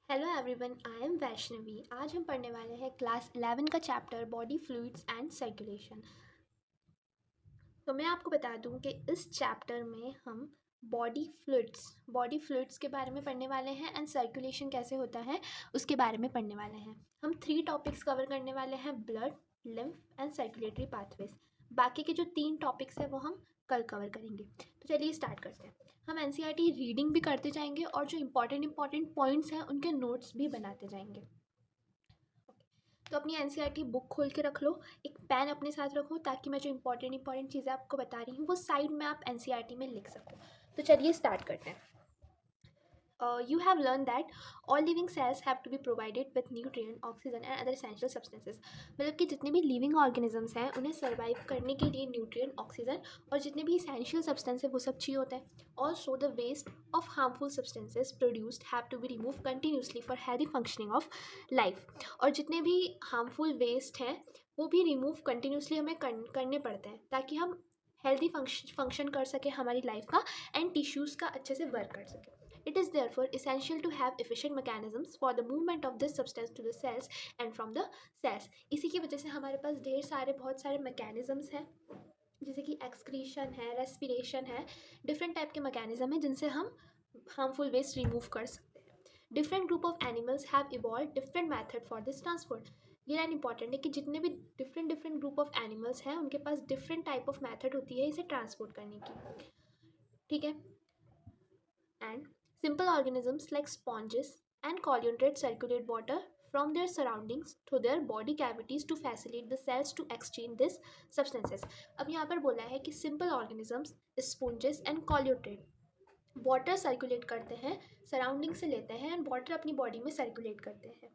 Hello everyone, I am Vaishnavi. आज हम पढ़ने वाले हैं क्लास 11 का chapter body fluids and circulation. तो मैं आपको बता दूं कि इस चैप्टर में हम बॉडी फ्लूइड्स के बारे में पढ़ने वाले हैं एंड सर्कुलेशन कैसे होता है उसके बारे में पढ़ने वाले हैं। हम 3 टॉपिक्स कवर करने वाले हैं, blood, lymph and circulatory pathways. बाकी के जो 3 टॉपिक्स हैं वो हम कल कवर करेंगे। तो चलिए स्टार्ट करते हैं। हम एनसीईआरटी रीडिंग भी करते जाएंगे और जो इंपॉर्टेंट पॉइंट्स हैं उनके नोट्स भी बनाते जाएंगे। तो अपनी एनसीईआरटी बुक खोल के रख लो, एक पेन अपने साथ रखो ताकि मैं जो इंपॉर्टेंट चीज़ें आपको बता रही हूँ वो साइड में आप एनसीईआरटी में लिख सको। तो चलिए स्टार्ट करते हैं। You have learned that all living cells have to be provided with nutrient, oxygen and other essential substances। मतलब कि जितने भी लिविंग ऑर्गेनिजम्स हैं उन्हें सर्वाइव करने के लिए न्यूट्रिएंट, ऑक्सीजन और जितने भी इसेंशियल सब्सटेंस है वो सब चाहिए होता है। Also the waste of harmful substances produced have to be remove continuously for healthy functioning of life. और जितने भी हार्मफुल वेस्ट हैं वो भी रिमूव कंटिन्यूसली हमें करने पड़ते हैं ताकि हम हेल्दी फंक्शन कर सकें हमारी लाइफ का एंड टिश्यूज़ का अच्छे से वर्क कर सकें। It is therefore essential to have efficient mechanisms for the movement of this substance to the cells and from the cells। इसी की वजह से हमारे पास बहुत सारे मैकेनिज़म्स हैं, जैसे कि एक्सक्रीशन है, रेस्पिरेशन है, डिफरेंट टाइप के मैकेनिज़्म हैं जिनसे हम हार्मफुल वेस्ट रिमूव कर सकते हैं। Different group of animals have evolve different method for this transport. ये लाइन इंपॉर्टेंट है कि जितने भी डिफरेंट ग्रुप ऑफ एनिमल्स हैं उनके पास डिफरेंट टाइप ऑफ मैथड होती है इसे ट्रांसपोर्ट करने की। ठीक है। And simple organisms like sponges and coleodontid circulate water from their surroundings to their body cavities to facilitate the cells to exchange these substances। अब यहाँ पर बोला है कि simple organisms, sponges and coleodontid water circulate करते हैं, surrounding से लेते हैं एंड वाटर अपनी बॉडी में सर्कुलेट करते हैं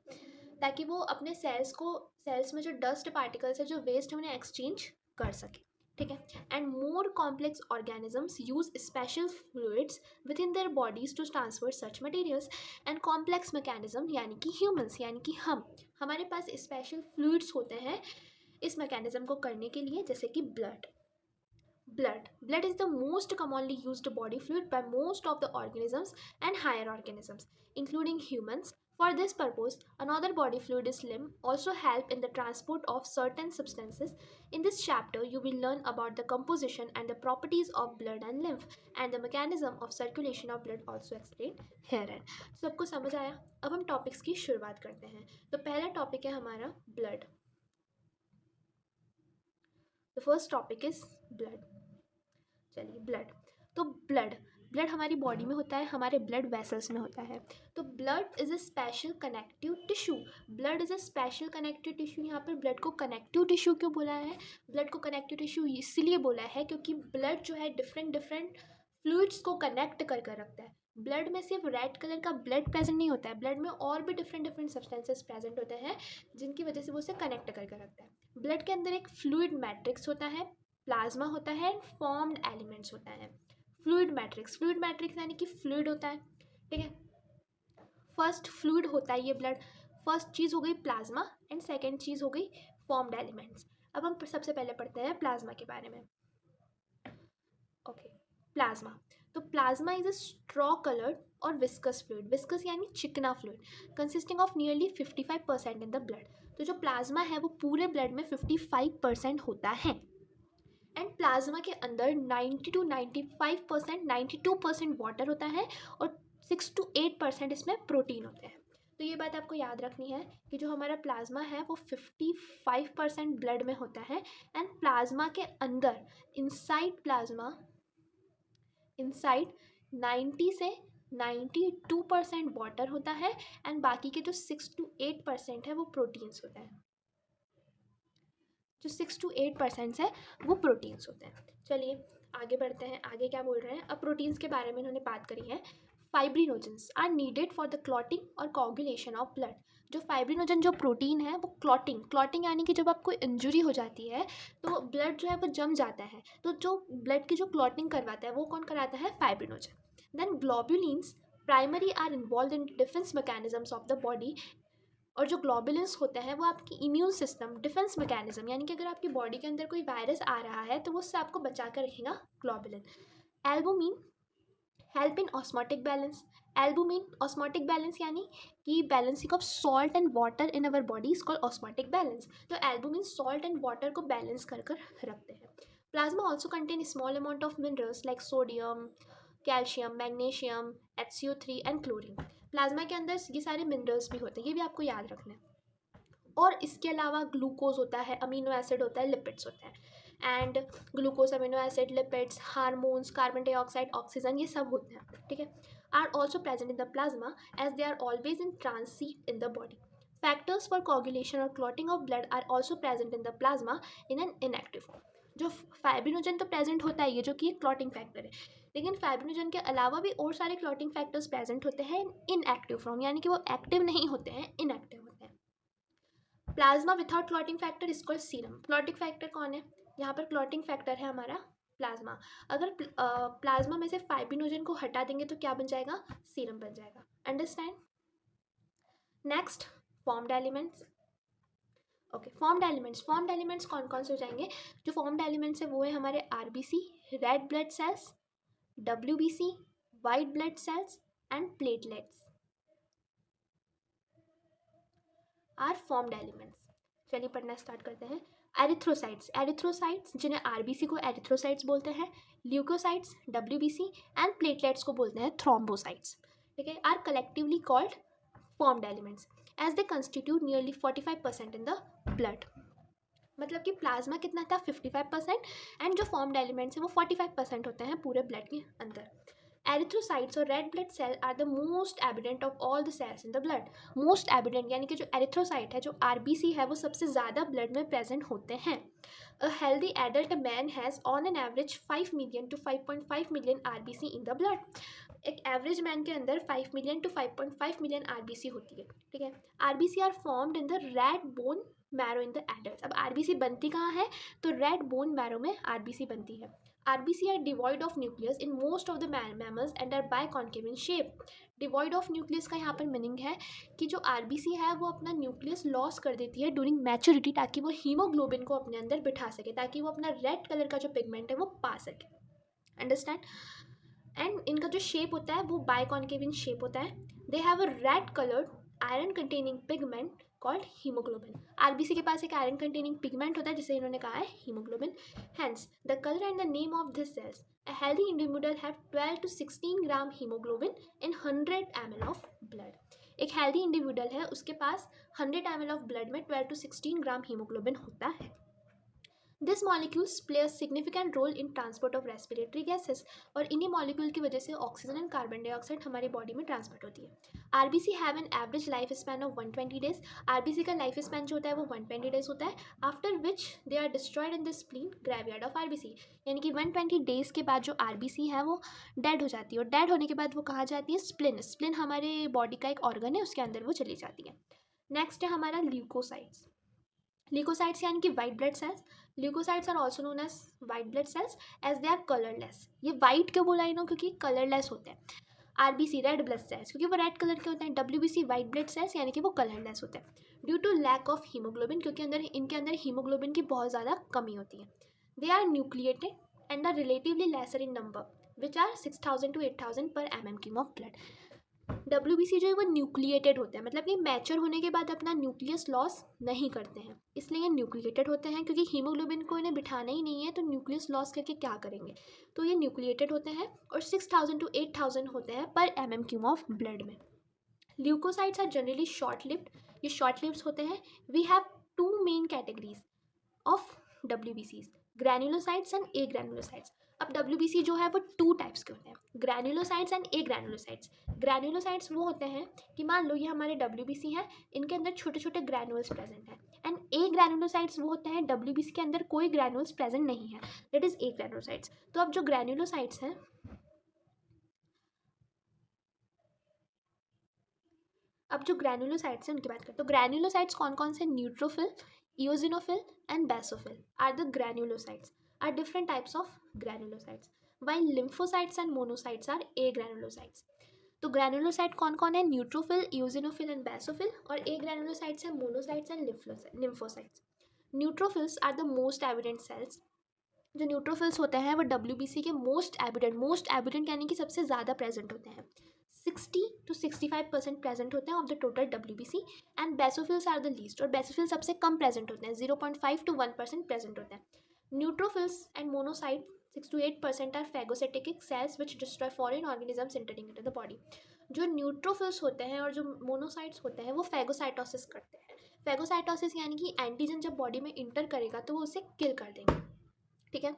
ताकि वो अपने सेल्स में जो डस्ट पार्टिकल्स है, जो वेस्ट है, उन्हें एक्सचेंज कर सके। ठीक है। And more complex organisms use special fluids within their bodies to transfer such materials. And complex mechanism यानी कि ह्यूमंस यानी कि हमारे पास स्पेशल फ्लूइड्स होते हैं इस मैकेनिज्म को करने के लिए, जैसे कि blood is the most commonly used body fluid by most of the organisms and higher organisms including humans. For this purpose another body fluid is lymph also help in the transport of certain substances. In this chapter you will learn about the composition and the properties of blood and lymph and the mechanism of circulation of blood also explained herein। सबको समझ आया? अब हम topics की शुरुआत करते हैं। तो पहला टॉपिक है हमारा blood. The first topic is blood. चलिए ब्लड। तो ब्लड हमारी बॉडी में होता है, हमारे ब्लड वेसल्स में होता है। तो blood is a special connective tissue. Blood is a special connective tissue. यहाँ पर ब्लड को कनेक्टिव टिश्यू क्यों बोला है? ब्लड को कनेक्टिव टिश्यू इसलिए बोला है क्योंकि ब्लड जो है डिफरेंट फ्लूइड्स को कनेक्ट कर कर रखता है। ब्लड में सिर्फ रेड कलर का ब्लड प्रेजेंट नहीं होता है, ब्लड में और भी डिफरेंट सब्सटेंसेस प्रेजेंट होते हैं जिनकी वजह से वो उसे कनेक्ट कर कर रखता है। ब्लड के अंदर एक फ्लूइड मैट्रिक्स होता है, प्लाज्मा होता है, फॉर्म्ड एलिमेंट्स होता है। फ्लूइड मैट्रिक्स यानी कि फ्लूइड होता है। ठीक है। फर्स्ट फ्लूइड होता है ये ब्लड। फर्स्ट चीज़ हो गई प्लाज्मा एंड सेकेंड चीज़ हो गई फॉर्म्ड एलिमेंट्स। अब हम सबसे पहले पढ़ते हैं प्लाज्मा के बारे में। ओके। प्लाज्मा। तो plasma is a straw coloured और विस्कस फ्लूइड। विस्कस यानी चिकना fluid consisting of nearly 55% in the blood. तो जो प्लाज्मा है वो पूरे ब्लड में 55% होता है। एंड प्लाज्मा के अंदर 90 to 95%, 92% वाटर होता है और 6 to 8% इसमें प्रोटीन होते हैं। तो ये बात आपको याद रखनी है कि जो हमारा प्लाज्मा है वो 55% ब्लड में होता है एंड प्लाज्मा के अंदर इनसाइड 90 से 92% वाटर होता है एंड बाकी के जो 6 to 8% है वो प्रोटीन्स होते हैं। जो 6 to 8% है वो प्रोटीन्स होते हैं। चलिए आगे बढ़ते हैं। आगे क्या बोल रहे हैं? अब प्रोटीन्स के बारे में इन्होंने बात करी है। Fibrinogens are needed for the clotting or coagulation of blood. जो फाइब्रिनोजन जो प्रोटीन है वो क्लॉटिंग यानी कि जब आपको इंजुरी हो जाती है तो ब्लड जो है वो जम जाता है, तो जो ब्लड की जो क्लॉटिंग करवाता है वो कौन कराता है? Fibrinogen. Then globulins primary are involve in defence mechanisms of the body. और जो ग्लोबुलिन्स होते हैं वो आपकी इम्यून सिस्टम डिफेंस मैकेनिज्म यानी कि अगर आपकी बॉडी के अंदर कोई वायरस आ रहा है तो वो उससे आपको बचा कर रखेगा globulin. Albumin help in osmotic balance. Albumin osmotic balance यानी कि balancing of salt and water in our body is called osmotic balance. तो एल्बुमिन सॉल्ट एंड वाटर को बैलेंस कर कर रखते हैं। Plasma also contain small amount of minerals like sodium, calcium, magnesium, HCO3 and chlorine. Plasma के अंदर ये सारे मिनरल्स भी होते हैं, ये भी आपको याद रखना है। और इसके अलावा ग्लूकोज होता है, अमीनो एसिड होता है, लिपिड्स होते हैं। And glucose, amino acid, lipids, hormones, carbon dioxide, oxygen, ये सब होते हैं, ठीक है। Are also present in the plasma as they are always in transit in the body. Factors for coagulation or clotting of blood are also present in the plasma in an inactive form. जो fibrinogen तो present होता है, ये जो कि एक clotting factor है, लेकिन फाइब्रिनोजन के अलावा भी और सारे क्लॉटिंग फैक्टर्स प्रेजेंट होते हैं इनएक्टिव फॉर्म, यानी कि वो एक्टिव नहीं होते हैं, इनएक्टिव होते हैं। Plasma without clotting factor is called serum. Clotting factor कौन है? यहाँ पर क्लॉटिंग फैक्टर है हमारा प्लाज्मा। अगर प्लाज्मा में से फाइब्रिनोजन को हटा देंगे तो क्या बन जाएगा? सीरम बन जाएगा। Understand? Next, formed elements. Okay, formed elements कौन कौन से हो जाएंगे? जो फॉर्म्ड एलिमेंट्स है वो है हमारे RBC, red blood cells, WBC, white blood cells and platelets are formed elements. चलिए पढ़ना स्टार्ट करते हैं। एरिथ्रोसाइट्स, एरिथ्रोसाइट्स जिन्हें आरबीसी को एरिथ्रोसाइट्स बोलते हैं, ल्यूकोसाइट्स डब्ल्यूबीसी एंड प्लेटलेट्स को बोलते हैं थ्रोम्बोसाइट्स, ठीक है, are collectively called formed elements as they constitute nearly 45% in the blood. मतलब कि प्लाज्मा कितना था? 55%, एंड जो फॉर्म्ड एलिमेंट्स हैं वो 45% होते हैं पूरे ब्लड के अंदर। एरिथ्रोसाइट्स और red blood cell are the most evident of all the cells in the blood. Most evident यानी कि जो एरिथ्रोसाइट है, जो आरबीसी है, वो सबसे ज़्यादा ब्लड में प्रेजेंट होते हैं। A healthy adult man has on an average 5 million to 5.5 million RBC in the blood. एक एवरेज मैन के अंदर 5 मिलियन टू 5.5 मिलियन आरबीसी होती है, ठीक है। RBC are formed in the red bone marrow in the adult. अब RBC बनती कहाँ है? तो रेड बोन मैरो में आरबीसी बनती है। RBC are devoid of nucleus in most of the mammals and are biconcave in shape. Devoid of nucleus का यहाँ पर मीनिंग है कि जो आरबीसी है वो अपना न्यूक्लियस लॉस कर देती है ड्यूरिंग मैच्योरिटी, ताकि वो हीमोग्लोबिन को अपने अंदर बिठा सके, ताकि वो अपना रेड कलर का जो पिगमेंट है वो पा सके। अंडरस्टैंड? एंड इनका जो शेप होता है वो बायकॉन्केव इन शेप होता है। They have a red coloured iron containing pigment called haemoglobin. RBC के पास एक आयरन कंटेनिंग पिगमेंट होता है जिसे इन्होंने कहा है haemoglobin. Hence the colour and the name of this cells. A healthy individual have 12 to 16 gram haemoglobin in 100 ml of blood। एक healthy individual है, उसके पास 100 ml ऑफ ब्लड में 12 to 16 ग्राम हीमोग्लोबिन होता है। This molecules play a significant role in transport of respiratory gases. और इन्हीं molecule की वजह से ऑक्सीजन एंड कार्बन डाइऑक्साइड हमारी बॉडी में ट्रांसपोर्ट होती है। RBC have an average life span of 120 days. RBC का लाइफ स्पैन जो होता है वो 120 डेज होता है। After which they are destroyed in the spleen graveyard of RBC. यानी कि 120 डेज के बाद जो आरबीसी है वो डेड हो जाती है, और डेड होने के बाद वो कहाँ जाती है? स्प्लिन। स्प्लिन हमारे बॉडी का एक ऑर्गन है, उसके अंदर वो चली जाती है। नेक्स्ट है हमारा ल्यूकोसाइट्स। ल्यूकोसाइट्स यानी कि white blood cells. Leucocytes are also known as white blood cells as they are colourless. ये वाइट क्यों बोला इन्हों? क्योंकि कलरलेस होते हैं। आरबीसी रेड ब्लड सेल्स क्योंकि वो रेड कलर के होते हैं। डब्ल्यूबीसी वाइट ब्लड सेल्स यानी कि वो कलरलेस होते हैं। Due to lack of haemoglobin, क्योंकि इनके अंदर हीमोग्लोबिन की बहुत ज़्यादा कमी होती है। They are nucleated and are relatively lesser in number which are 6000 to 8000 पर mm cube of blood. WBC जो है वो न्यूक्लिएटेड होते हैं, मतलब कि मैच्योर होने के बाद अपना न्यूक्लियस लॉस नहीं करते हैं, इसलिए ये न्यूक्लिएटेड होते हैं। क्योंकि हीमोग्लोबिन को इन्हें बिठाना ही नहीं है तो न्यूक्लियस लॉस करके क्या करेंगे, तो ये न्यूक्लिएटेड होते हैं और 6000 to 8000 होते हैं पर mm क्यूब ऑफ ब्लड में। Leucocytes are generally short lived, ये शॉर्ट लिव्ड होते हैं। We have two main categories of डब्ल्यूबीसीज, ग्रैन्युलोसाइट्स एंड ए ग्रैन्युलोसाइट्स। अब डब्ल्यूबीसी जो है वो टू टाइप्स के होते हैं, granulocytes and agranulocytes. Granulocytes वो होते हैं कि मान लो ये हमारे डब्ल्यूबीसी हैं, इनके अंदर छोटे छोटे ग्रैन्युल्स प्रेजेंट हैं। एंड ए ग्रैन्युलोसाइट्स वो होते हैं डब्ल्यूबीसी के अंदर कोई ग्रैन्युल्स प्रेजेंट नहीं है, दैट इज ए ग्रैन्युलोसाइट्स। तो अब जो ग्रैन्युलोसाइट्स हैं, अब जो ग्रैन्युलोसाइट्स हैं उनकी बात करें तो ग्रैन्युलोसाइट्स कौन कौन से? Neutrophil, eosinophil and basophil are the granulocytes, are different types of granulocytes. While lymphocytes and monocytes are agranulocytes. तो ग्रैन्युलोसाइट कौन कौन है? न्यूट्रोफिल, इओसिनोफिल एंड बेसोफिल, और ए ग्रैन्युलोसाइट्स है monocytes and lymphocytes. Neutrophils are the most evident cells जो neutrophils होते हैं वो WBC के मोस्ट एबिडेंट यानी कि सबसे ज़्यादा प्रेजेंट होते हैं, 60 to 65% प्रेजेंट होते हैं of the total WBC। And basophils are the least, और बेसोफिल सबसे कम प्रेजेंट होते हैं, 0.5 to 1% प्रेजेंट होते हैं। Neutrophils and monocyte 6 to 8% are phagocytic cells which destroy foreign organisms entering into the body. जो न्यूट्रोफिल्स होते हैं और जो मोनोसाइट्स होते हैं वो फैगोसाइटोसिस करते हैं। फैगोसाइटोसिस यानी कि एंटीजन जब बॉडी में इंटर करेगा तो वो उसे किल कर देंगे, ठीक है।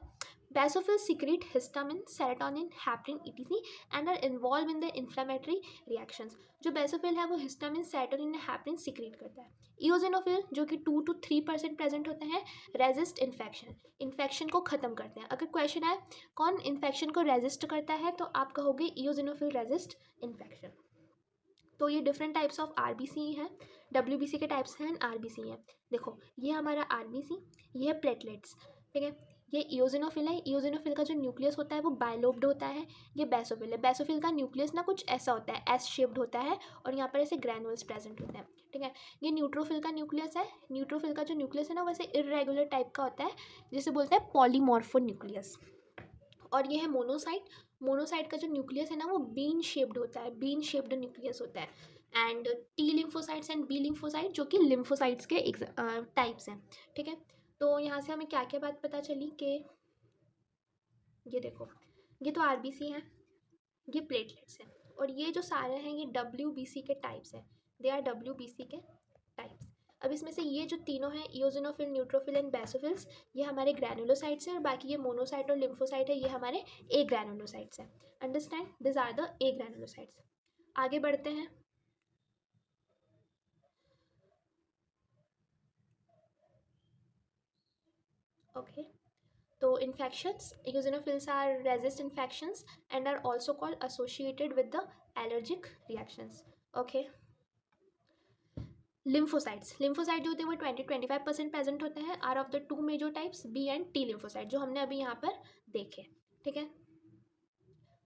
Basophils secrete histamine, serotonin, heparin, etc. and are involved in the inflammatory reactions. जो बेसोफिल है वो हिस्टामिन, सेरोटोनिन या हेपरिन सिक्रीट करता है। इओजिनोफिल जो कि 2 to 3% प्रेजेंट होते हैं, रेजिस्ट इन्फेक्शन, इन्फेक्शन को ख़त्म करते हैं। अगर क्वेश्चन है कौन इन्फेक्शन को रेजिस्ट करता है तो आप कहोगे इओजिनोफिल रेजिस्ट इन्फेक्शन। तो ये डिफरेंट टाइप्स ऑफ RBC हैं, WBC के टाइप्स हैं, RBC हैं। देखो ये हमारा RBC, ये है प्लेटलेट्स, ठीक है। ये इओजिनोफिल है, इओजिनोफिल का जो न्यूक्लियस होता है वो बायलोब्ड होता है। ये बेसोफिल है, बेसोफिल का न्यूक्लियस ना कुछ ऐसा होता है, एस शेप्ड होता है और यहाँ पर ऐसे ग्रैनुअल्स प्रेजेंट होते हैं, ठीक है। ये न्यूट्रोफिल का न्यूक्लियस है, न्यूट्रोफिल का जो न्यूक्लियस है ना वैसे इरेगुलर टाइप का होता है, जिसे बोलते हैं पॉलीमॉर्फो न्यूक्लियस। और ये है मोनोसाइट, मोनोसाइट का जो न्यूक्लियस है ना वो बीन शेप्ड होता है, बीन शेप्ड न्यूक्लियस होता है। And T lymphocytes and B lymphocyte जो कि लिम्फोसाइट्स के टाइप्स हैं, ठीक है। तो यहाँ से हमें क्या क्या बात पता चली कि ये देखो ये तो RBC है, ये प्लेटलेट्स हैं, और ये जो सारे हैं ये WBC के टाइप्स हैं, दे आर WBC के टाइप्स। अब इसमें से ये जो तीनों हैं इओजिनोफिल, न्यूट्रोफिल एंड बेसोफिल्स, ये हमारे ग्रैनुलोसाइट्स हैं, और बाकी ये मोनोसाइट और लिम्फोसाइट है, ये हमारे ए ग्रैनुलोसाइट्स हैं। Understand, this are the agranulocytes. आगे बढ़ते हैं। ओके तो infections, eosinophils are resist infections and are also called associated with the allergic reactions. Okay, lymphocytes, lymphocyte जो होते हैं वो 20-25% प्रेजेंट होते हैं, are of the two major types B and T lymphocyte जो हमने अभी यहाँ पर देखे, ठीक है।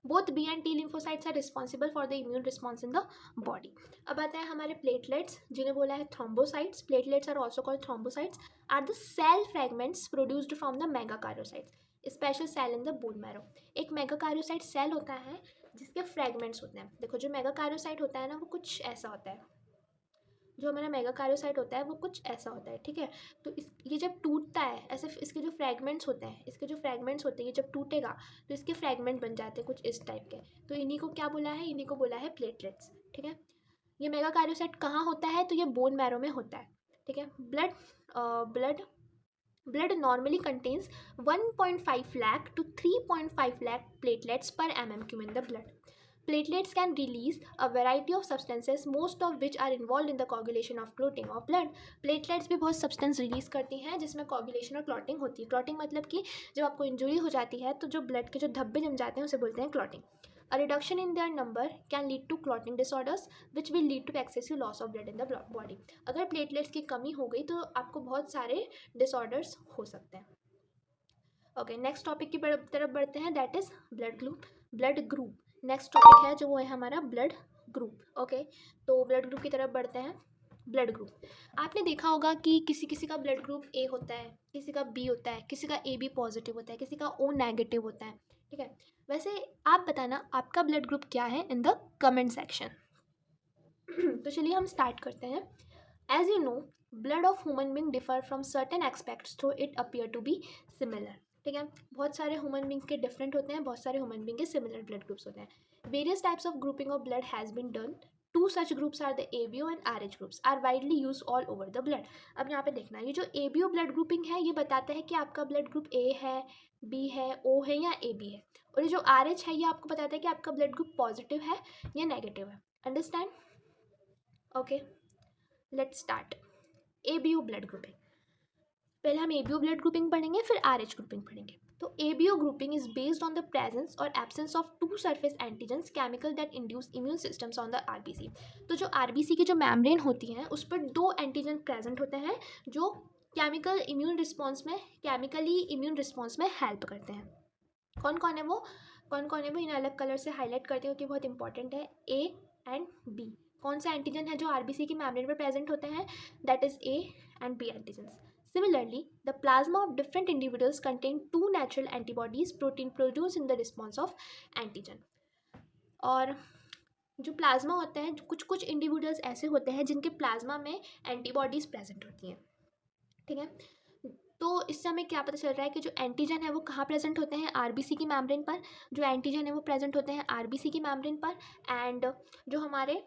Both B and T lymphocytes are responsible for the immune response in the body. अब आता है हमारे प्लेटलेट्स, जिन्हें बोला है thrombocytes. Platelets are also called thrombocytes, are the cell fragments produced from the megakaryocytes, special cell in the bone marrow. एक megakaryocyte cell होता है जिसके फ्रेगमेंट्स होते हैं। देखो जो मेगाकार्योसाइट होता है ना वो कुछ ऐसा होता है, जो हमारा मेगाकार्योसाइट होता है वो कुछ ऐसा होता है, ठीक है। तो इस ये जब टूटता है ऐसे, इसके जो फ्रेगमेंट्स होते हैं, इसके जो फ्रेगमेंट्स होते हैं ये जब टूटेगा तो इसके फ्रेगमेंट बन जाते हैं कुछ इस टाइप के। तो इन्हीं को क्या बोला है, इन्हीं को बोला है प्लेटलेट्स, ठीक है। ये मेगाकार्योसाइट कहाँ होता है तो ये बोन मैरो में होता है, ठीक है। Blood blood normally contains 1.5 lakh to 3.5 lakh platelets per mm³ in the blood. Platelets can release a variety of substances, most of which are involved in the coagulation of clotting of blood. Platelets भी बहुत substance release करती हैं जिसमें coagulation और clotting होती है। clotting मतलब कि जब आपको इंजुरी हो जाती है तो जो blood के जो धब्बे जम जाते हैं उसे बोलते हैं clotting. A reduction in their number can lead to clotting disorders, which will lead to excessive loss of blood in the body. अगर प्लेटलेट्स की कमी हो गई तो आपको बहुत सारे डिसऑर्डर्स हो सकते हैं। ओके नेक्स्ट टॉपिक की तरफ बढ़ते हैं, that is blood group. Next topic है जो वो है हमारा ब्लड ग्रुप। ओके तो ब्लड ग्रुप की तरफ बढ़ते हैं। ब्लड ग्रुप, आपने देखा होगा कि किसी किसी का ब्लड ग्रुप A होता है, किसी का B होता है, किसी का AB पॉजिटिव होता है, किसी का O नेगेटिव होता है, ठीक है। वैसे आप बताना आपका ब्लड ग्रुप क्या है इन द कमेंट सेक्शन। तो चलिए हम स्टार्ट करते हैं। As you know blood of human being differ from certain aspects through it appear to be similar, ठीक है। बहुत सारे ह्यूमन बींग्स के डिफरेंट होते हैं, बहुत सारे ह्यूमन बींग के सिमिलर ब्लड ग्रुप्स होते हैं। Various types of grouping of blood has been done. Two such groups are the ABO and RH groups are widely use all over the blood. अब यहाँ पे देखना ये जो ABO ब्लड ग्रुपिंग है ये बताता है कि आपका ब्लड ग्रुप A है, B है, O है या AB है, और ये जो RH है ये आपको बताता है कि आपका ब्लड ग्रुप पॉजिटिव है या नेगेटिव है। Understand? Okay let's start. ABO blood grouping, पहले हम ABO ब्लड ग्रुपिंग पढ़ेंगे फिर RH ग्रुपिंग पढ़ेंगे। तो ABO grouping is based on the presence or absence of two surface antigens chemical that induce immune systems on the RBC। तो जो RBC की जो मेम्ब्रेन होती है उस पर दो एंटीजन प्रेजेंट होते हैं जो केमिकली इम्यून रिस्पॉन्स में हेल्प करते हैं। कौन कौन है वो इन्हें अलग कलर से हाईलाइट करते हैं क्योंकि बहुत इंपॉर्टेंट है। A एंड B, कौन सा एंटीजन है जो RBC की मेम्ब्रेन पर प्रेजेंट होते हैं, that is A and B antigens. Similarly, the plasma of different individuals contain two natural antibodies protein produced in the response of antigen. और जो प्लाज्मा होता है, कुछ कुछ इंडिविजुअल्स ऐसे होते हैं जिनके प्लाज्मा में एंटीबॉडीज़ प्रेजेंट होती हैं, ठीक है। तो इससे हमें क्या पता चल रहा है कि जो एंटीजन है वो कहाँ प्रेजेंट होते हैं, आरबीसी की मेम्ब्रेन पर। जो एंटीजन है वो प्रेजेंट होते हैं आरबीसी की मेम्ब्रेन पर, एंड जो हमारे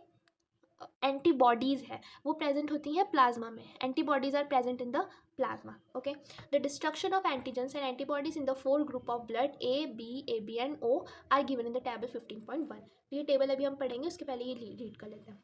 एंटीबॉडीज़ है वो प्रेजेंट होती हैं प्लाज्मा में। Antibodies are present in the plasma, okay. The destruction of antigens and antibodies in the 4 group of blood A B and O are given in the table 15.1। तो ये table अभी हम पढ़ेंगे, उसके पहले ये रीड कर लेते हैं।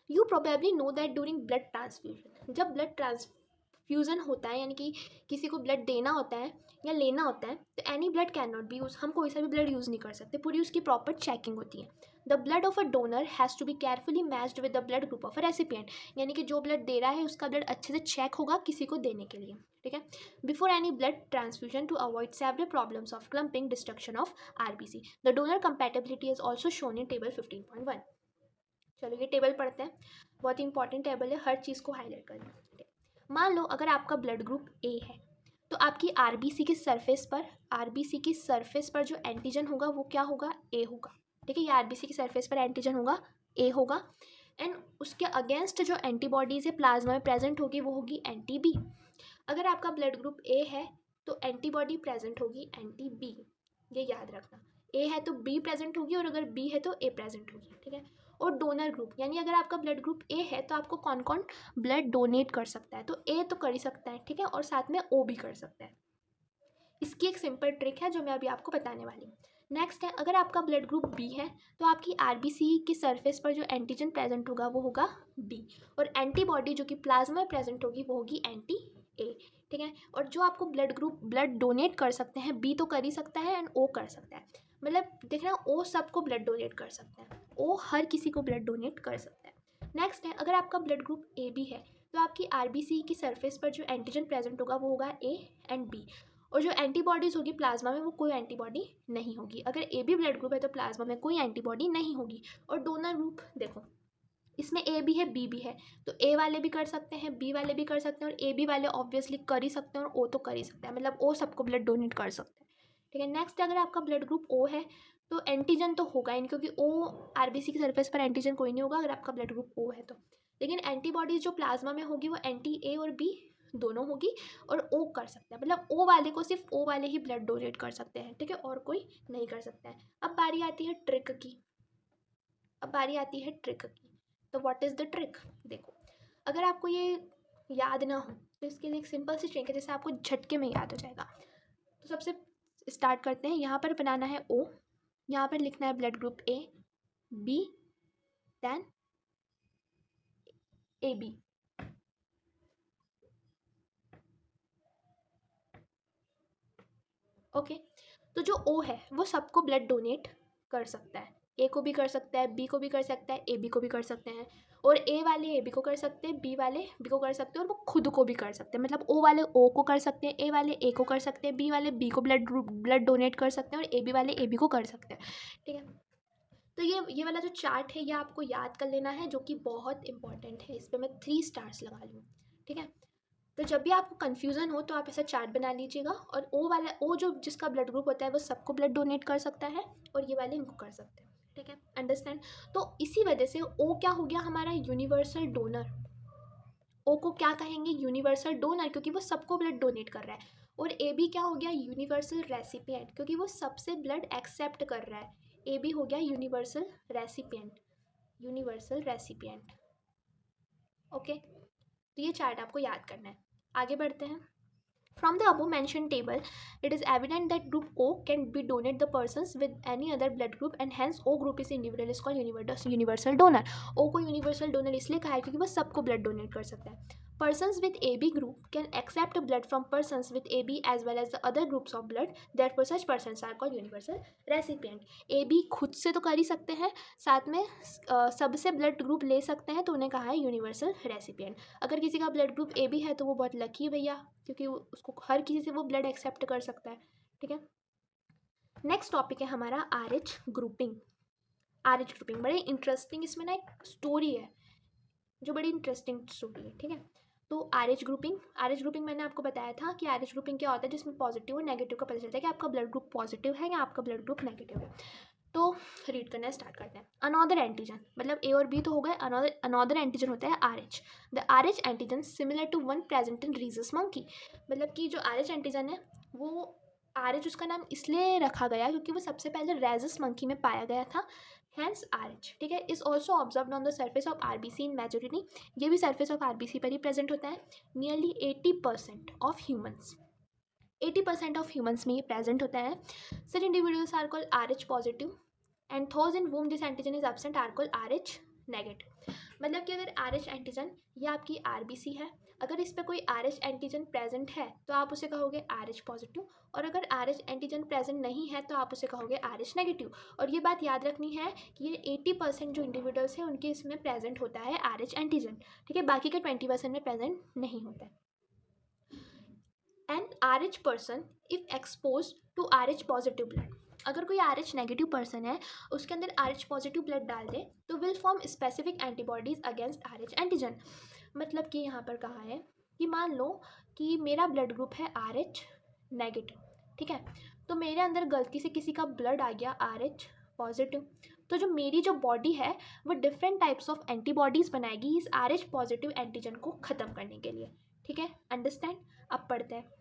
You probably know that during blood transfusion, जब ब्लड ट्रांसफ्यूजन होता है यानी कि किसी को ब्लड देना होता है या लेना होता है, तो any blood can not be use, हम कोई सा भी ब्लड यूज़ नहीं कर सकते, पूरी उसकी प्रॉपर चेकिंग होती है। The blood of a donor has to be carefully matched with the blood group of a recipient, यानी कि जो ब्लड दे रहा है उसका ब्लड अच्छे से चेक होगा किसी को देने के लिए, ठीक है। Before any blood transfusion to avoid several problems of clumping, destruction of RBC. The donor compatibility is also shown in table 15.1। चलो ये टेबल पढ़ते हैं, बहुत ही इंपॉर्टेंट टेबल है, हर चीज़ को हाईलाइट करना। मान लो अगर आपका ब्लड ग्रुप ए है, तो आपकी आरबीसी के सरफेस पर जो एंटीजन होगा वो क्या होगा, ए होगा, ठीक है। ये आरबीसी के सरफेस पर एंटीजन होगा, ए होगा, एंड उसके अगेंस्ट जो एंटीबॉडीज़ है प्लाज्मा में प्रेजेंट होगी वो होगी एंटी बी। अगर आपका ब्लड ग्रुप ए है तो एंटीबॉडी प्रेजेंट होगी एंटी बी, ये याद रखना। ए है तो बी प्रेजेंट होगी और अगर बी है तो ए प्रेजेंट होगी, ठीक है। और डोनर ग्रुप, यानी अगर आपका ब्लड ग्रुप ए है तो आपको कौन कौन ब्लड डोनेट कर सकता है, तो ए तो कर ही सकता है, ठीक है, और साथ में ओ भी कर सकता है। इसकी एक सिंपल ट्रिक है जो मैं अभी आपको बताने वाली हूँ। नेक्स्ट है, अगर आपका ब्लड ग्रुप बी है तो आपकी आरबीसी की सरफेस पर जो एंटीजन प्रेजेंट होगा वो होगा बी, और एंटीबॉडी जो कि प्लाज्मा में प्रेजेंट होगी वो होगी एंटी ए, ठीक है। और जो आपको ब्लड डोनेट कर सकते हैं, बी तो कर ही सकता है एंड ओ कर सकता है, मतलब देखना ओ सबको ब्लड डोनेट कर सकता है, ओ हर किसी को ब्लड डोनेट कर सकता है। नेक्स्ट है, अगर आपका ब्लड ग्रुप ए बी है तो आपकी आरबीसी की सरफेस पर जो एंटीजन प्रेजेंट होगा वो होगा ए एंड बी, और जो एंटीबॉडीज़ होगी प्लाज्मा में वो कोई एंटीबॉडी नहीं होगी। अगर ए बी ब्लड ग्रुप है तो प्लाज्मा में कोई एंटीबॉडी नहीं होगी। और डोनर ग्रुप देखो, इसमें ए भी है बी भी है, तो ए वाले भी कर सकते हैं, बी वाले भी कर सकते हैं, और ए बी वाले ऑब्वियसली कर ही सकते हैं, और ओ तो कर ही सकता है, मतलब ओ सबको ब्लड डोनेट कर सकते हैं, ठीक है। नेक्स्ट, अगर आपका ब्लड ग्रुप ओ है तो एंटीजन तो होगा ही नहीं, क्योंकि ओ आरबीसी की सरफेस पर एंटीजन कोई नहीं होगा अगर आपका ब्लड ग्रुप ओ है तो। लेकिन एंटीबॉडीज जो प्लाज्मा में होगी वो एंटी ए और बी दोनों होगी, और ओ कर सकता है, मतलब ओ वाले को सिर्फ ओ वाले ही ब्लड डोनेट कर सकते हैं, ठीक है, और कोई नहीं कर सकता है। अब बारी आती है ट्रिक की, तो व्हाट इज़ द ट्रिक, देखो अगर आपको ये याद ना हो तो इसके लिए एक सिंपल सी ट्रिक है जैसे आपको झटके में याद हो जाएगा। तो सबसे स्टार्ट करते हैं, यहाँ पर बनाना है ओ, यहाँ पर लिखना है blood group A B then A B, okay. तो जो ओ है वो सबको ब्लड डोनेट कर सकता है, ए को भी कर सकता है, बी को भी कर सकता है, ए बी को भी कर सकते हैं, और ए वाले ए बी को कर सकते हैं, बी वाले बी को कर सकते हैं, और वो खुद को भी कर सकते हैं, मतलब ओ वाले ओ को कर सकते हैं, ए वाले ए को कर सकते हैं, बी वाले बी को ब्लड डोनेट कर सकते हैं, और ए बी वाले ए बी को कर सकते हैं, ठीक है। तो ये वाला जो चार्ट है ये आपको याद कर लेना है, जो कि बहुत इंपॉर्टेंट है, इस पर मैं 3 स्टार्स लगा लूँ, ठीक है। तो जब भी आपको कन्फ्यूज़न हो तो आप ऐसा चार्ट बना लीजिएगा, और ओ जो जिसका ब्लड ग्रुप होता है वो सबको ब्लड डोनेट कर सकता है, और ये वाले इनको कर सकते हैं, ठीक है, अंडरस्टैंड। तो इसी वजह से ओ क्या हो गया हमारा, यूनिवर्सल डोनर। ओ को क्या कहेंगे, यूनिवर्सल डोनर, क्योंकि वो सबको ब्लड डोनेट कर रहा है। और ए बी क्या हो गया, यूनिवर्सल रेसिपिएंट, क्योंकि वो सबसे ब्लड एक्सेप्ट कर रहा है, ए बी हो गया यूनिवर्सल रेसिपिएंट, ओके। तो ये चार्ट आपको याद करना है। आगे बढ़ते हैं। From the above mentioned table, it is evident that group O can be donate the persons with any other blood group, and hence O group is individual is called universal donor. O को universal donor इसलिए कहा है क्योंकि वो सबको blood donate कर सकता है। Persons with AB group can accept blood from persons with AB as well as the other groups of blood. Therefore, such persons are called universal recipient. AB खुद से तो कर ही सकते हैं, साथ में सबसे ब्लड ग्रुप ले सकते हैं, तो उन्हें कहा है यूनिवर्सल रेसिपिएंट। अगर किसी का ब्लड ग्रुप ए बी है तो वो बहुत लकी है भैया, क्योंकि उसको हर किसी से वो ब्लड एक्सेप्ट कर सकता है, ठीक है। नेक्स्ट टॉपिक है हमारा RH ग्रुपिंग। RH ग्रुपिंग बड़ी इंटरेस्टिंग, इसमें ना एक स्टोरी है जो बड़ी इंटरेस्टिंग स्टोरी है, ठीक है। तो आर एच ग्रुपिंग मैंने आपको बताया था कि आर एच ग्रुपिंग क्या होता है, जिसमें पॉजिटिव और नेगेटिव का पता चलता है कि आपका ब्लड ग्रुप पॉजिटिव है या आपका ब्लड ग्रुप नेगेटिव है। तो रीड करना स्टार्ट करते हैं। अनदर एंटीजन, मतलब ए और बी तो हो गए, अनदर एंटीजन होता है R H. The R H antigen similar to one present in rhesus monkey, मतलब कि जो आर एच एंटीजन है वो आर एच उसका नाम इसलिए रखा गया क्योंकि वो सबसे पहले रेजस मंकी में पाया गया था, हैंस आर एच। ठीक है, is also observe on the surface of R B C in majority, ये भी surface of R B C पर ही प्रेजेंट होता है। Nearly 80% of humans, 80% of humans में ये प्रेजेंट होता है। Such individuals are called R H positive and those in whom this antigen is absent are called R H negative. मतलब कि अगर आर एच एंटीजन या आपकी आर बी सी है, अगर इस पर कोई आर एच एंटीजन प्रेजेंट है तो आप उसे कहोगे आर एच पॉजिटिव, और अगर आर एच एंटीजन प्रेजेंट नहीं है तो आप उसे कहोगे आर एच नेगेटिव। और ये बात याद रखनी है कि ये 80% जो इंडिविजुअल्स हैं उनके इसमें प्रेजेंट होता है आर एच एंटीजन। ठीक है, बाकी के 20% में प्रेजेंट नहीं होता है। An R H person if expose to R H positive blood, अगर कोई आर एच नेगेटिव पर्सन है उसके अंदर आर एच पॉजिटिव ब्लड डाल दे तो will form specific antibodies against are H antigen. मतलब कि यहाँ पर कहा है कि मान लो कि मेरा ब्लड ग्रुप है आर एच नेगेटिव, ठीक है, तो मेरे अंदर गलती से किसी का ब्लड आ गया आर एच पॉजिटिव, तो जो मेरी जो बॉडी है वो डिफरेंट टाइप्स ऑफ एंटीबॉडीज़ बनाएगी इस आर एच पॉजिटिव एंटीजन को ख़त्म करने के लिए। ठीक है, अंडरस्टैंड। अब पढ़ते हैं।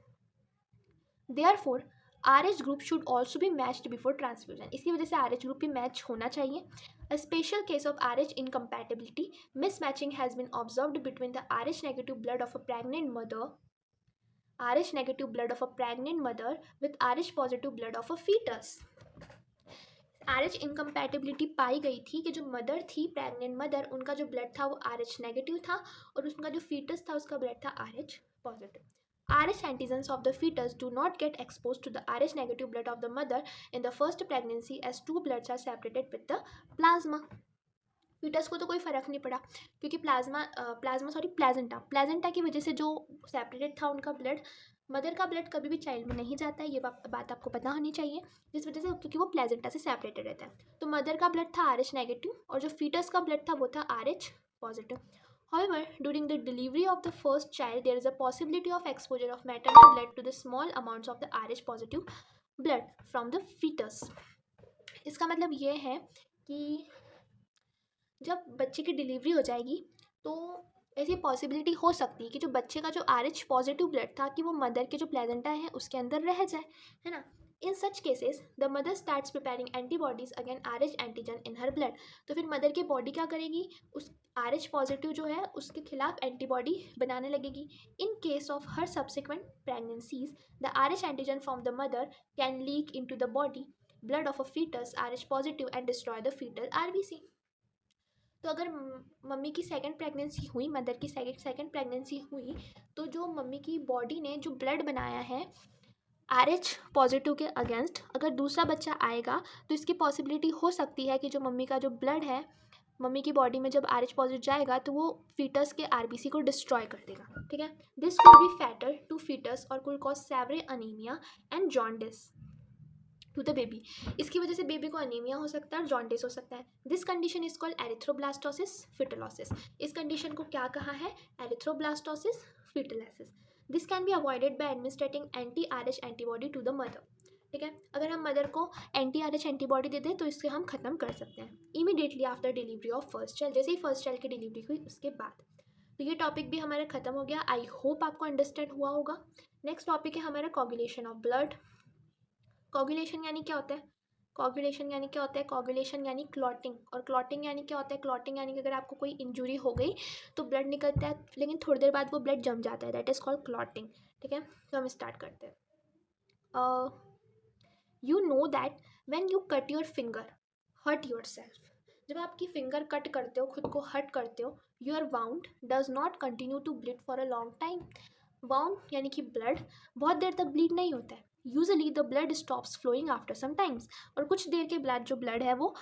Therefore, RH group should also be matched before transfusion. इसकी वजह से RH group भी मैच होना चाहिए. A special case of RH incompatibility mismatching has been observed between the RH negative blood of a pregnant mother with RH positive blood of a fetus. RH incompatibility पाई गई थी कि जो mother थी, pregnant mother, उनका जो blood था वो RH नेगेटिव था और उनका जो फीटस था उसका ब्लड था RH positive. RH antigens of the fetus do not get exposed to the RH negative blood of the mother in the first pregnancy as two bloods are separated with the plasma. Foetus को तो कोई फ़र्क नहीं पड़ा क्योंकि प्लाजेंटा की वजह से जो सेपरेटेड था उनका ब्लड, मदर का ब्लड कभी भी चाइल्ड में नहीं जाता है, ये बात आपको पता होनी चाहिए, जिस वजह से क्योंकि वो प्लाजेंटा से सेपरेटेड रहता है। तो मदर का ब्लड था RH नेगेटिव और जो फीटस का ब्लड था वो था RH positive. However, during the delivery of the first child, there is a possibility of exposure of maternal blood to the small amounts of the RH positive blood from the fetus. इसका मतलब ये है कि जब बच्चे की delivery हो जाएगी तो ऐसी पॉसिबिलिटी हो सकती है कि जो बच्चे का जो RH पॉजिटिव ब्लड था कि वो मदर के जो प्लेजेंटा है उसके अंदर रह जाए, है ना. In such cases the mother starts preparing antibodies against RH antigen in her blood. तो फिर मदर की बॉडी क्या करेगी, उस RH पॉजिटिव जो है उसके खिलाफ एंटीबॉडी बनाने लगेगी. In case of her subsequent pregnancies the RH antigen from the mother can leak in to the body blood of a foetus RH positive and destroy the foetal RBC. तो अगर mummy की second pregnancy हुई, mother की second pregnancy हुई, तो जो mummy की body ने जो ब्लड बनाया है RH पॉजिटिव के अगेंस्ट, अगर दूसरा बच्चा आएगा तो इसकी पॉसिबिलिटी हो सकती है कि जो मम्मी का जो ब्लड है मम्मी की बॉडी में जब RH पॉजिटिव जाएगा तो वो फीटस के RBC को डिस्ट्रॉय कर देगा. ठीक है, this could be fatal to foetus or could cause severe anaemia and jaundice to the baby. इसकी वजह से बेबी को अनीमिया हो सकता है और जॉन्डिस हो सकता है. This condition is called erythroblastosis foetalis. इस कंडीशन को क्या कहा है, erythroblastosis foetalis. This can be avoided by administrating anti RH antibody to the mother. ठीक है, अगर हम मदर को एंटी RH एंटीबॉडी दे दें तो इससे हम ख़त्म कर सकते हैं immediately after delivery of first child. जैसे ही फर्स्ट चाइल्ड की डिलीवरी हुई उसके बाद. तो ये टॉपिक भी हमारा ख़त्म हो गया. आई होप आपको अंडरस्टैंड हुआ होगा. नेक्स्ट टॉपिक है हमारा कोगुलेशन ऑफ ब्लड. कोगुलेशन यानी क्या होता है, कोगुलेशन यानी क्या होता है, कोगुलेशन यानी क्लॉटिंग. और क्लॉटिंग यानी क्या होता है, क्लॉटिंग यानी कि अगर आपको कोई इंजुरी हो गई तो ब्लड निकलता है लेकिन थोड़ी देर बाद वो ब्लड जम जाता है, दैट इज़ कॉल्ड क्लॉटिंग. ठीक है, तो हम स्टार्ट करते हैं. You know that when you cut your finger hurt yourself. जब आपकी फिंगर कट करते हो, खुद को हर्ट करते हो, your wound does not continue to bleed for a long time. Wound यानी कि ब्लड बहुत देर तक ब्लीड नहीं होता है. Usually the blood stops flowing after some times. और कुछ देर के बाद जो ब्लड है वो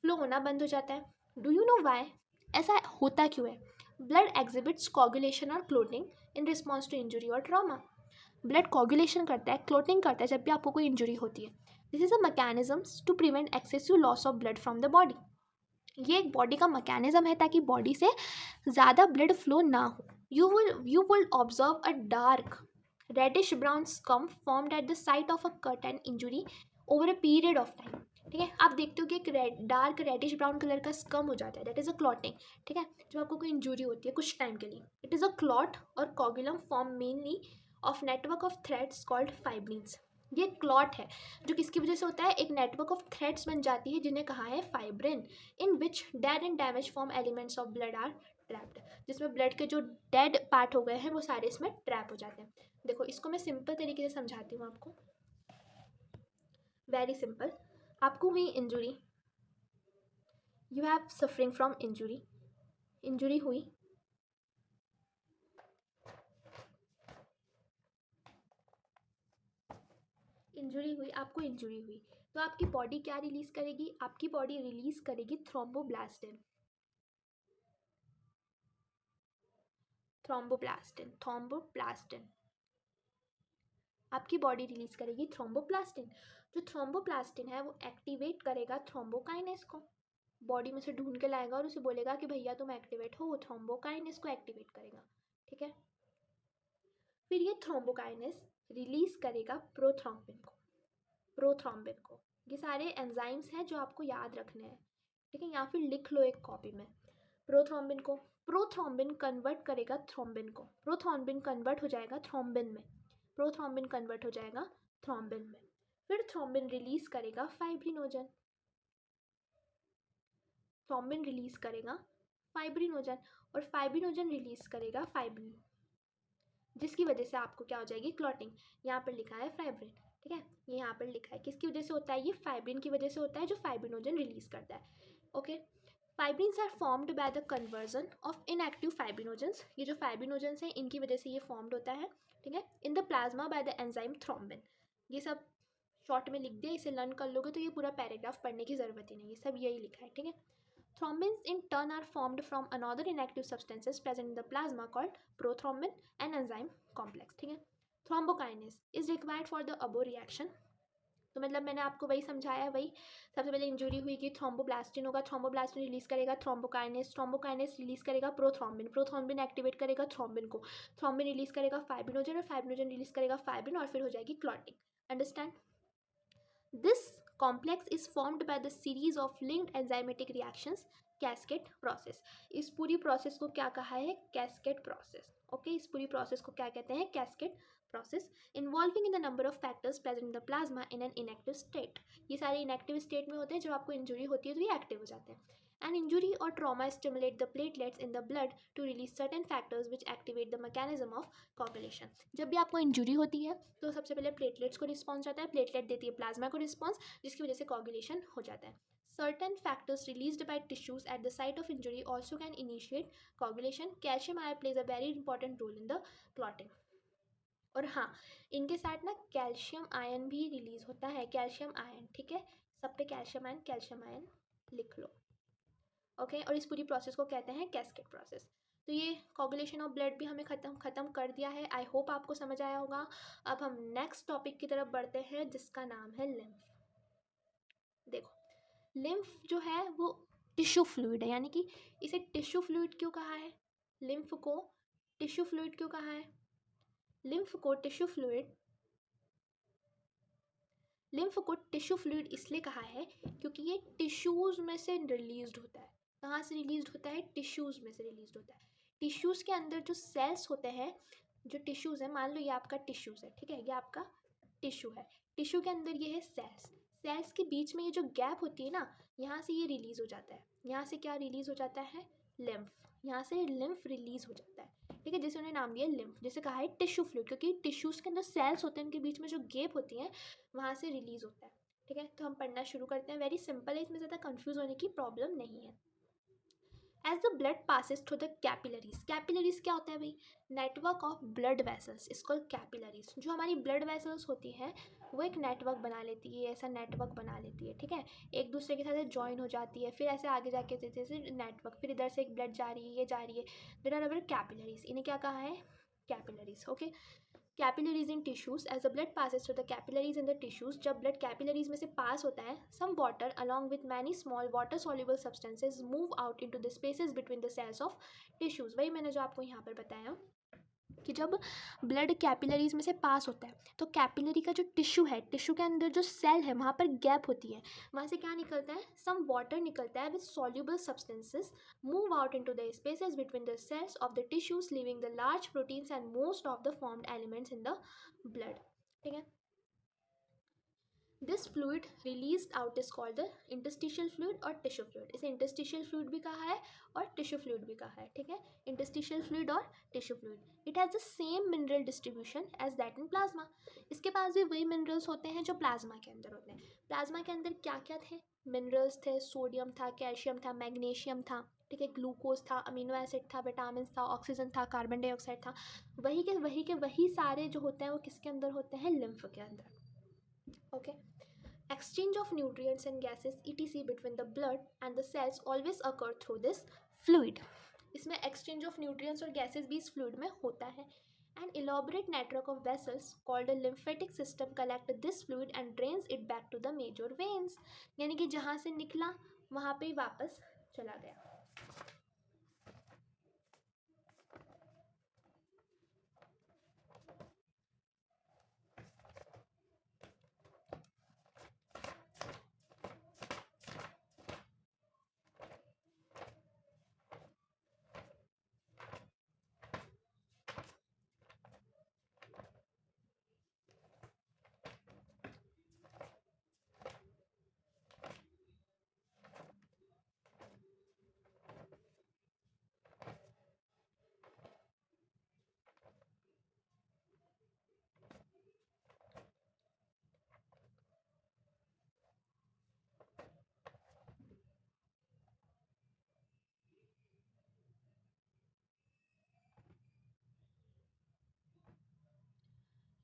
फ्लो होना बंद हो जाता है. डू यू नो वाई, ऐसा होता क्यों है. ब्लड एग्जिबिट्स कोगुलेशन और clotting in response to injury और ट्रॉमा. ब्लड कोगुलेशन करता है, क्लोटिंग करता है जब भी आपको कोई इंजुरी होती है. This is a mechanism to prevent excessive loss of blood from the body. ये एक बॉडी का मैकेनिज्म है ताकि बॉडी से ज़्यादा ब्लड फ्लो ना हो. You will observe a dark reddish brown scum formed at the site of a cut and injury over a period of time. ठीक है, आप देखते हो कि एक डार्क रेडिश ब्राउन कलर का स्कम हो जाता है, दैट इज़ अ क्लॉटिंग. ठीक है, जब आपको कोई इंजरी होती है कुछ टाइम के लिए, it is a clot or coagulum formed mainly of network of threads called fibrins. ये क्लॉट है जो किसकी वजह से होता है, एक नेटवर्क ऑफ थ्रेड्स बन जाती है जिन्हें कहा है fibrin, in which dead and damage form elements of blood are trapped. जिसमें ब्लड के जो डेड पार्ट हो गए हैं वो सारे इसमें ट्रैप हो जाते हैं. देखो इसको मैं सिंपल तरीके से समझाती हूँ आपको, वेरी सिंपल. आपको हुई injury, you have suffering from injury, injury हुई, इंजुरी हुई, आपको इंजुरी हुई, तो आपकी बॉडी क्या रिलीज करेगी, आपकी बॉडी रिलीज करेगी थ्रोम्बोब्लास्टिन. थ्रोम्बोप्लास्टिन आपकी बॉडी रिलीज करेगी थ्रोम्बोप्लास्टिन. जो थ्रोम्बोप्लास्टिन है वो एक्टिवेट करेगा थ्रोम्बोकाइनेस को, बॉडी में से ढूंढ के लाएगा और उसे बोलेगा कि भैया तुम एक्टिवेट हो, वो थ्रोम्बोकाइनेस को एक्टिवेट करेगा. ठीक है, फिर ये थ्रोम्बोकाइनेस रिलीज करेगा प्रोथ्रोम्बिन को, प्रोथ्रोम्बिन को. ये सारे एंजाइम्स हैं जो आपको याद रखने हैं. ठीक है, या फिर लिख लो एक कॉपी में. प्रोथ्रोम्बिन को, प्रोथ्रोम्बिन कन्वर्ट करेगा थ्रोम्बिन को, प्रोथ्रोम्बिन कन्वर्ट हो जाएगा थ्रोम्बिन में, प्रोथ्रोम्बिन कन्वर्ट हो जाएगा थ्रोम्बिन में. फिर थ्रोम्बिन रिलीज करेगा फाइब्रिनोजन, थ्रोम्बिन रिलीज करेगा फाइब्रिनोजन, और फाइब्रिनोजन रिलीज करेगा फाइब्रिन, जिसकी वजह से आपको क्या हो जाएगी, क्लॉटिंग. यहाँ पर लिखा है फाइब्रिन. ठीक है, ये यहाँ पर लिखा है किसकी वजह से होता है, ये फाइब्रिन की वजह से होता है जो फाइब्रिनोजन रिलीज करता है. Okay, fibrins are formed by the conversion of inactive fibrinogens. ये जो फाइब्रिनोजेंस हैं इनकी वजह से ये फॉर्म्ड होता है. ठीक है, इन the plasma by the enzyme thrombin. ये सब शॉर्ट में लिख दिया, इसे लर्न कर लोगे तो ये पूरा पैराग्राफ पढ़ने की ज़रूरत ही नहीं है, सब यही लिखा है. ठीक है, thrombins in turn are formed from another inactive substances present in the plasma called prothrombin and enzyme complex. ठीक है, thrombokinase is required for the above reaction. तो मतलब मैंने आपको वही समझाया, वही सबसे पहले इंजुरी हुई कि थ्रोम्बोब्लास्टिन होगा, थ्रोम्बोब्लास्टिन रिलीज करेगा थ्रोम्बोकाइनेस, थ्रोम्बोकाइनेस रिलीज करेगा प्रोथ्रोम्बिन, प्रोथ्रोम्बिन एक्टिवेट करेगा थ्रोम्बिन को, थ्रोम्बिन रिलीज करेगा फाइब्रिनोजन और फाइब्रिनोजन रिलीज करेगा फाइब्रिन और फिर हो जाएगी clotting. Understand. This complex is formed by the series of linked enzymatic reactions, cascade process. इस पूरी प्रोसेस को क्या कहा है, कैस्केड प्रोसेस. ओके, इस पूरी प्रोसेस को क्या कहते हैं, cascade process. Involving in the number of factors present in the plasma in an inactive state. ये सारे इनएक्टिव स्टेट में होते हैं, जब आपको इंजुरी होती है तो ये एक्टिव हो जाते हैं. An injury or trauma stimulate the platelets in the blood to release certain factors which activate the mechanism of coagulation. जब भी आपको इंजुरी होती है तो सबसे पहले प्लेटलेट्स को रिस्पॉन्स जाता है, प्लेटलेट देती है प्लाज्मा को रिस्पॉन्स, जिसकी वजह से coagulation हो जाता है. Certain factors released by tissues at the site of injury also can initiate coagulation. Calcium ion plays a very important role in the clotting. और हाँ, इनके साथ ना कैल्शियम आयन भी रिलीज होता है, कैल्शियम आयन. ठीक है, सब पे कैल्शियम आयन लिख लो. ओके, और इस पूरी प्रोसेस को कहते हैं कैस्केड प्रोसेस. तो ये कोगुलेशन ऑफ ब्लड भी हमें ख़त्म कर दिया है. आई होप आपको समझ आया होगा. अब हम नेक्स्ट टॉपिक की तरफ बढ़ते हैं जिसका नाम है लिम्फ. देखो, लिम्फ जो है वो टिश्यू फ्लूइड है, यानी कि इसे टिश्यू फ्लूइड क्यों कहा है, लिम्फ को टिश्यू फ्लूइड क्यों कहा है, लिम्फ को टिश्यू फ्लूइड, लिम्फ को टिश्यू फ्लूइड इसलिए कहा है क्योंकि ये टिश्यूज़ में से रिलीज होता है. कहाँ से रिलीज होता है, टिश्यूज़ में से रिलीज होता है. टिश्यूज़ के अंदर जो सेल्स होते हैं, जो टिश्यूज़ है, मान लो ये आपका टिश्यूज़ है. ठीक है, ये आपका टिश्यू है, टिश्यू के अंदर ये है सेल्स, सेल्स के बीच में ये जो गैप होती है ना, यहाँ से ये रिलीज़ हो जाता है. यहाँ से क्या रिलीज़ हो जाता है, लिम्फ. यहाँ से लिम्फ रिलीज़ हो जाता है. ठीक है, जैसे उन्हें नाम दिया लिम्फ, जैसे कहा है टिश्यू फ्लूइड, क्योंकि टिश्यूज़ के अंदर सेल्स होते हैं, उनके बीच में जो गैप होती हैं वहाँ से रिलीज़ होता है. ठीक है, तो हम पढ़ना शुरू करते हैं. वेरी सिंपल है, इसमें ज़्यादा कंफ्यूज होने की प्रॉब्लम नहीं है. As the blood passes through the capillaries. Capillaries क्या होता है भाई, नेटवर्क ऑफ ब्लड वेसल्स, इसको कैपिलरीज. जो हमारी ब्लड वेसल्स होती हैं वो एक नेटवर्क बना लेती है, ऐसा नेटवर्क बना लेती है. ठीक है, एक दूसरे के साथ ज्वाइन हो जाती है, फिर ऐसे आगे जाके जैसे नेटवर्क, फिर इधर से एक ब्लड जा रही है, ये जा रही है, देयर आर अवर कैपिलरीज. इन्हें क्या कहा है, capillaries. Okay, capillaries in tissues, as the blood passes through the capillaries in the tissues, जब ब्लड कैपिलरीज में से पास होता है, some water along with many small water soluble substances move out into the spaces between the cells of tissues. वही मैंने जो आपको यहाँ पर बताया कि जब ब्लड कैपिलरीज में से पास होता है तो कैपिलरी का जो टिश्यू है, टिश्यू के अंदर जो सेल है वहाँ पर गैप होती है, वहाँ से क्या निकलता है, सम वाटर निकलता है with soluble substances move out into the spaces between the cells of the tissues leaving the large proteins and most of the formed elements in the blood. ठीक है, this fluid released out is called the interstitial fluid और tissue fluid. इसे interstitial fluid भी कहा है और tissue fluid भी कहा है। ठीक है, इंटरस्टिशियल फ्लूइड और tissue fluid. It has the same mineral distribution as that in plasma. इसके पास भी वही मिनरल्स होते हैं जो प्लाज्मा के अंदर होते हैं। प्लाज्मा के अंदर क्या क्या थे, मिनरल्स थे, सोडियम था, कैल्शियम था, मैग्नीशियम था, ठीक है, ग्लूकोज था, अमीनो एसिड था, विटामिन था, ऑक्सीजन था, कार्बन डाइऑक्साइड था। वही सारे जो होते हैं वो किसके अंदर होते हैं, लिम्फ के अंदर। Okay, exchange of nutrients and gases etc between the blood and the cells always occur through this fluid। इसमें exchange of nutrients और gases भी इस fluid में होता है। An elaborate network of vessels called a lymphatic system collect this fluid and drains it back to the major veins। यानी कि जहाँ से निकला वहाँ पे वापस चला गया।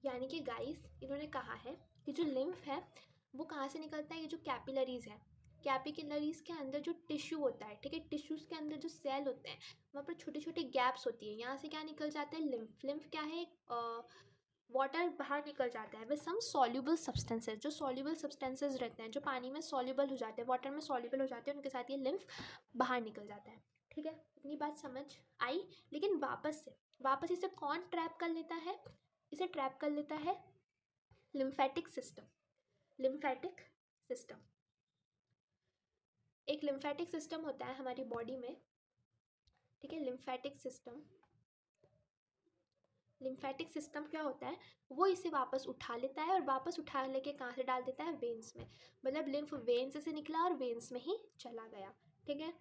यानी कि गाइस इन्होंने कहा है कि जो लिम्फ है वो कहाँ से निकलता है, ये जो कैपिलरीज है, कैपिलरीज के अंदर जो टिश्यू होता है, ठीक है, टिश्यूज के अंदर जो सेल होते हैं वहाँ पर छोटे छोटे गैप्स होती है, यहाँ से क्या निकल जाता है, लिम्फ। लिम्फ क्या है, वाटर बाहर निकल जाता है विद सम सॉल्युबल सब्सटेंसेज। जो सॉल्युबल सब्सटेंसेज रहते हैं, जो पानी में सॉल्युबल हो जाते हैं, वाटर में सॉल्युबल हो जाते हैं, उनके साथ ये लिम्फ बाहर निकल जाता है। ठीक है, इतनी बात समझ आई। लेकिन वापस इसे कौन ट्रैप कर लेता है, इसे ट्रैप कर लेता है लिम्फेटिक सिस्टम। लिम्फेटिक सिस्टम, एक लिम्फेटिक सिस्टम होता है हमारी बॉडी में। ठीक है, लिम्फेटिक सिस्टम, लिम्फेटिक सिस्टम क्या होता है, वो इसे वापस उठा लेता है और वापस उठा लेके कहाँ से डाल देता है, वेन्स में। मतलब लिम्फ वेन्स से निकला और वेन्स में ही चला गया। ठीक है,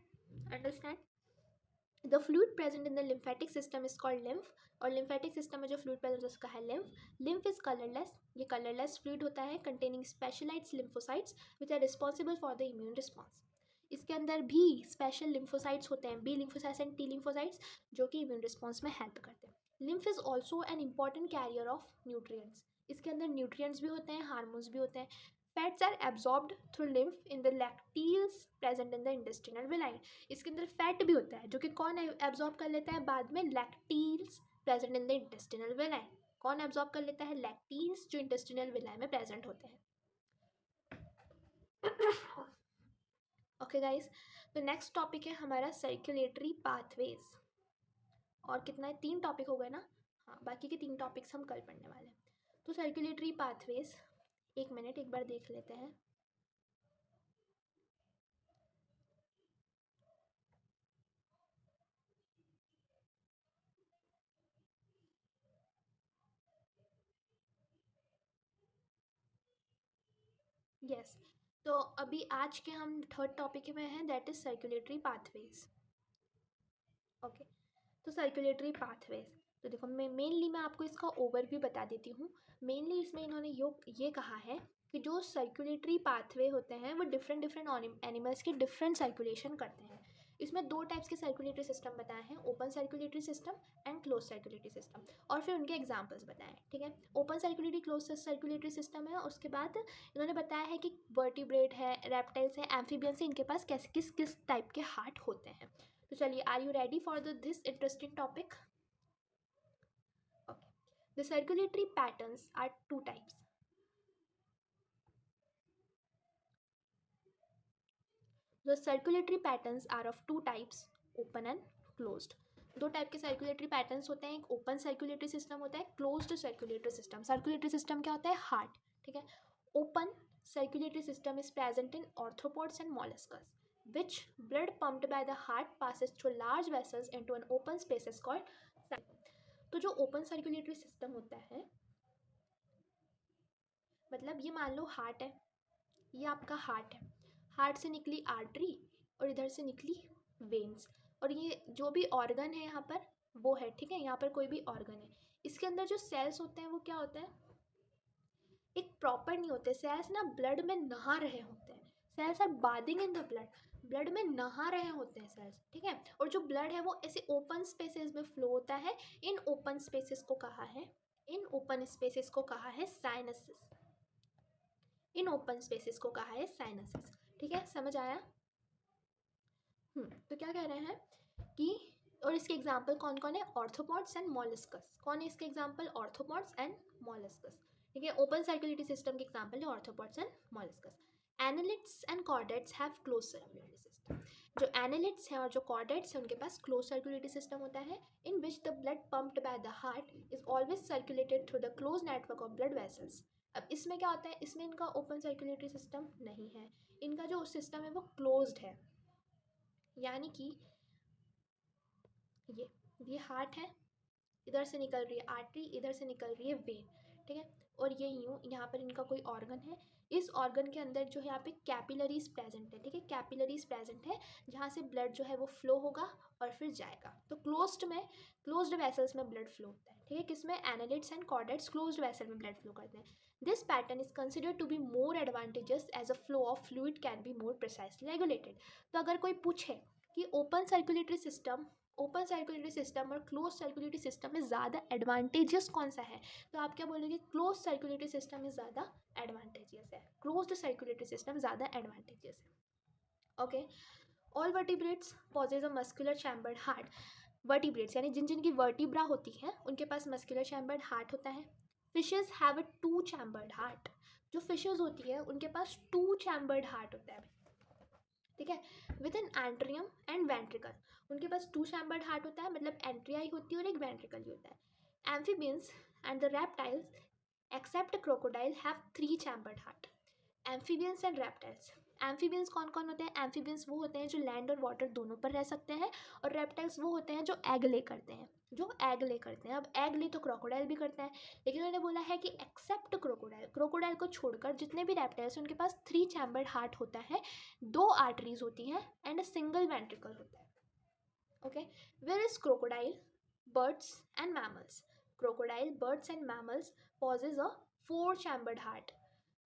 understand. The fluid present in the lymphatic system is called lymph. और लिम्फेटिक सिस्टम में जो फ्लूइड प्रेजेंट है उसका है लिम्फ। लिम्फ इज कलरलेस, ये कलरलेस फ्लूइड होता है containing specialised lymphocytes which are responsible for the immune response. इसके अंदर भी स्पेशल लिम्फोसाइट्स होते हैं, B lymphocytes and T lymphocytes, जो कि इम्यून रिस्पॉन्स में हेल्प करते हैं। Lymph is also an important carrier of nutrients. इसके अंदर न्यूट्रिएंट्स भी होते हैं, हार्मोन्स भी होते हैं। Fats are absorbed through lymph in the lacteals present in the intestinal villi. इसके अंदर फैट भी होता है जो कि कौन एब्जॉर्ब कर लेता है बाद में, लैक्टील्स प्रेजेंट इन द इंटेस्टिनल विलाइन। कौन एब्जॉर्ब कर लेता है, लैक्टील्स, जो इंटेस्टिनल विलाइन में प्रेजेंट होते हैं। ओके गाइस, तो नेक्स्ट टॉपिक है हमारा सर्कुलेटरी पाथवेज। और कितना है, 3 टॉपिक हो गए ना। हाँ, बाकी के 3 टॉपिक्स हम कल पढ़ने वाले हैं। तो सर्कुलेटरी पाथवेज, एक मिनट एक बार देख लेते हैं। यस, तो अभी आज के हम थर्ड टॉपिक में हैं, that is circulatory pathways. Okay, तो सर्कुलेटरी पाथवेज, तो देखो मैं आपको इसका ओवरव्यू बता देती हूँ। मेनली इसमें इन्होंने ये कहा है कि जो सर्कुलेटरी पाथवे होते हैं वो डिफरेंट डिफरेंट एनिमल्स के डिफरेंट सर्कुलेशन करते हैं। इसमें 2 टाइप्स के सर्कुलेटरी सिस्टम बताए हैं, open circulatory system and close circulatory system, और फिर उनके एग्जांपल्स बताए हैं। ठीक है, open circulatory, close circulatory system है। उसके बाद इन्होंने बताया है कि वर्टिब्रेट है, रेप्टाइल्स है, एम्फीबियंस है, इनके पास कैसे किस टाइप के हार्ट होते हैं। तो चलिए, are you ready for this interesting topic? Okay, The circulatory patterns are two types. The circulatory patterns are of two types, open and closed. दो टाइप के सर्कुलेटरी पैटर्न्स होते हैं, एक ओपन सर्कुलेटरी सिस्टम होता है, closed circulatory system. Circulatory system क्या होता है? हार्ट. ठीक है. Open circulatory system is present in arthropods and molluscs, which blood pumped by the heart passes through large vessels into an open spaces called. तो जो open circulatory system होता है, मतलब ये मान लो हार्ट है, ये आपका हार्ट है, हार्ट से निकली आर्टरी और इधर से निकली वेन्स, और ये जो भी ऑर्गन है यहाँ पर वो है. ठीक है, यहाँ पर कोई भी ऑर्गन है, इसके अंदर जो सेल्स होते हैं वो क्या होते हैं? एक प्रॉपर नहीं होते. सेल्स ना ब्लड में नहा रहे होते हैं. Cells are bathing in the blood. Blood में नहा रहे होते हैं सेल्स. ठीक है, और जो ब्लड है वो ऐसे ओपन स्पेसेस में फ्लो होता है. इन ओपन स्पेसेस को कहा है, इन ओपन स्पेसेस को कहा है साइनसेस. इन ओपन स्पेसेस को कहा है साइनसेस. ठीक है, समझ आया? तो क्या कह रहे हैं कि, और इसके एग्जाम्पल कौन कौन है? Arthropods and molluscs. कौन है इसके एग्जाम्पल? Arthropods and molluscs. ठीक है, ओपन सर्कुलेटरी सिस्टम के एग्जाम्पल है arthropods and molluscs. Annelids and chordates have close circulatory system. जो एनालिट्स हैं और जो कॉर्डेट्स हैं उनके पास क्लोज सर्कुलेटरी सिस्टम होता है, in which the blood pumped by the heart is always circulated through the close network of blood vessels. अब इसमें क्या होता है? इसमें इनका ओपन सर्कुलेटरी सिस्टम नहीं है, इनका जो सिस्टम है वो क्लोज्ड है. यानी कि ये हार्ट है, इधर से निकल रही है आर्टरी, इधर से निकल रही है वेन. ठीक है, और ये यूँ यहाँ पर इनका कोई ऑर्गन है, इस ऑर्गन के अंदर जो है यहाँ पे कैपिलरीज प्रेजेंट है. ठीक है, कैपिलरीज प्रेजेंट है जहाँ से ब्लड जो है वो फ्लो होगा और फिर जाएगा. तो क्लोज्ड वेसल्स में ब्लड फ्लो होता है. ठीक है, किसमें? Annelids and chordates closed vessel में ब्लड फ्लो करते हैं. This pattern is considered to be more advantages as a flow of fluid can be more precisely regulated. तो अगर कोई पूछे कि ओपन सर्कुलेटरी सिस्टम और क्लोज सर्कुलेटरी सिस्टम में ज़्यादा एडवांटेजियस कौन सा है, तो आप क्या बोलोगे? क्लोज सर्कुलेटरी सिस्टम में ज़्यादा एडवांटेजियस है, क्लोज्ड सर्कुलेटरी सिस्टम ज़्यादा एडवांटेजियस है. Okay. All vertebrates possess a muscular chambered heart. Vertebrates यानी जिन जिनकी वर्टिब्रा होती है उनके पास मस्कुलर चैम्बर्ड हार्ट होता है. Fishes have a two chambered heart. जो फिशेज होती है उनके पास टू चैम्बर्ड हार्ट होता है. ठीक है, विद एन एंट्रियम एंड वेंट्रिकल. उनके पास टू चैम्बर्ड हार्ट होता है, मतलब एंट्रियाई होती है और एक वेंट्रिकल ही होता है. Amphibians and the reptiles except crocodile have three chambered heart. Amphibians and reptiles. Amphibians कौन कौन होते हैं? एम्फीबियंस वो होते हैं जो लैंड और वाटर दोनों पर रह सकते हैं, और रेप्टाइल्स वो होते हैं जो एग ले करते हैं, अब एग ले तो क्रोकोडाइल भी करते हैं, लेकिन उन्होंने बोला है कि एक्सेप्ट क्रोकोडाइल को छोड़कर जितने भी रेप्टाइल्स उनके पास थ्री चैम्बर्ड हार्ट होता है, दो आर्टरीज होती हैं एंड अ सिंगल वेंट्रिकल होता है. Okay. Where is crocodile, birds and mammals. Crocodile, birds and mammals possess a four chambered heart.